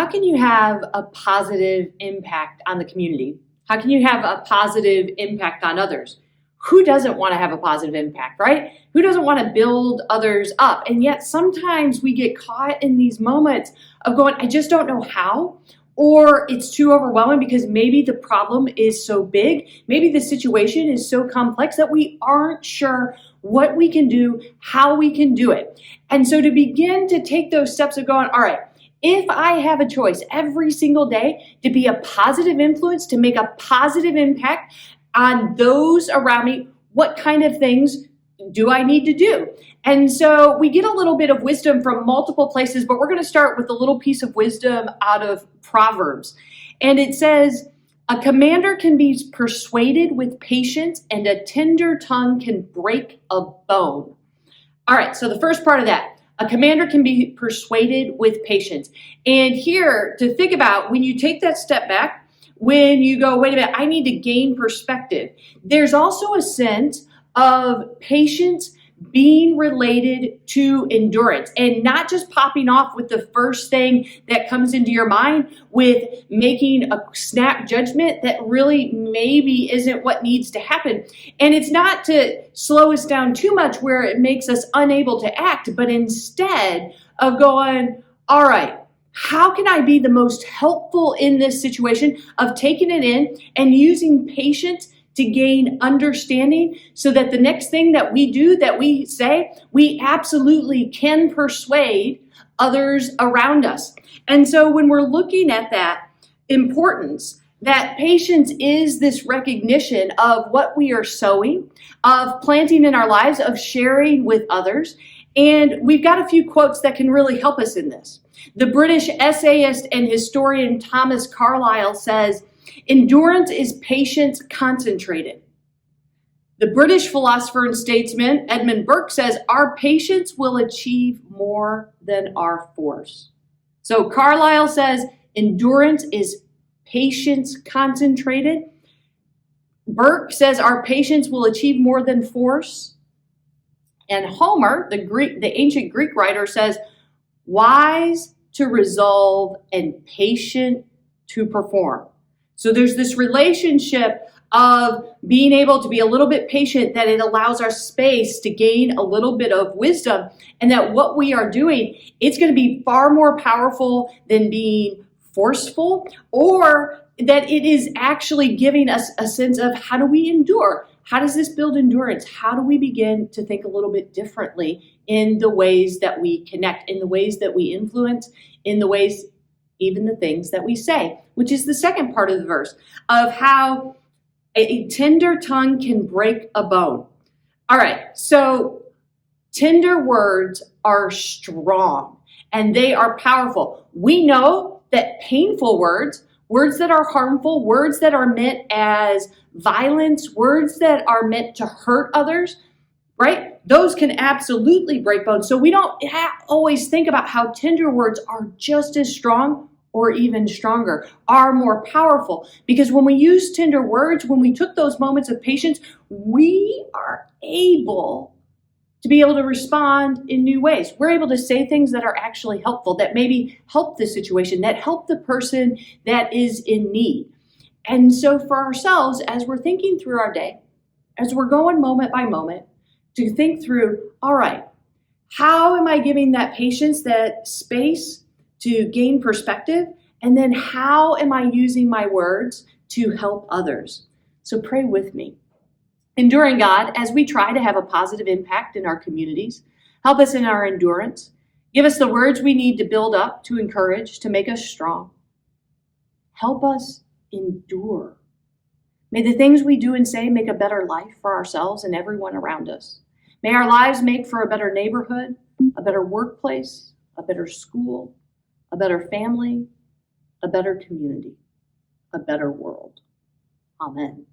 How can you have a positive impact on the community? How can you have a positive impact on others? Who doesn't want to have a positive impact, right? Who doesn't want to build others up? And yet sometimes we get caught in these moments of going, I just don't know how, or it's too overwhelming because maybe the problem is so big, maybe the situation is so complex that we aren't sure what we can do, how we can do it. And so to begin to take those steps of going, all right, if I have a choice every single day to be a positive influence, to make a positive impact on those around me, what kind of things do I need to do? And so we get a little bit of wisdom from multiple places, but we're going to start with a little piece of wisdom out of Proverbs. And it says, a commander can be persuaded with patience, and a tender tongue can break a bone. All right, so the first part of that, a commander can be persuaded with patience. And here, to think about, when you take that step back, when you go, wait a minute, I need to gain perspective, there's also a sense of patience being related to endurance and not just popping off with the first thing that comes into your mind with making a snap judgment that really maybe isn't what needs to happen. And it's not to slow us down too much where it makes us unable to act, but instead of going, all right, how can I be the most helpful in this situation, of taking it in and using patience to gain understanding so that the next thing that we do, that we say, we absolutely can persuade others around us. And so when we're looking at that importance, that patience is this recognition of what we are sowing, of planting in our lives, of sharing with others. And we've got a few quotes that can really help us in this. The British essayist and historian Thomas Carlyle says, endurance is patience concentrated. The British philosopher and statesman Edmund Burke says, our patience will achieve more than our force. So Carlyle says, endurance is patience concentrated. Burke says, our patience will achieve more than force. And Homer, the ancient Greek writer, says, wise to resolve and patient to perform. So there's this relationship of being able to be a little bit patient, that it allows our space to gain a little bit of wisdom, and that what we are doing, it's going to be far more powerful than being forceful, or that it is actually giving us a sense of how do we endure? How does this build endurance? How do we begin to think a little bit differently in the ways that we connect, in the ways that we influence, in the ways, even the things that we say, which is the second part of the verse, of how a tender tongue can break a bone. All right, so tender words are strong and they are powerful. We know that painful words, words that are harmful, words that are meant as violence, words that are meant to hurt others, right? Those can absolutely break bones. So we don't always think about how tender words are just as strong or even stronger, are more powerful. Because when we use tender words, when we took those moments of patience, we are able to be able to respond in new ways. We're able to say things that are actually helpful, that maybe help the situation, that help the person that is in need. And so for ourselves, as we're thinking through our day, as we're going moment by moment, to think through, all right, how am I giving that patience, that space to gain perspective? And then how am I using my words to help others? So pray with me. Enduring God, as we try to have a positive impact in our communities, help us in our endurance. Give us the words we need to build up, to encourage, to make us strong. Help us endure. May the things we do and say make a better life for ourselves and everyone around us. May our lives make for a better neighborhood, a better workplace, a better school, a better family, a better community, a better world. Amen.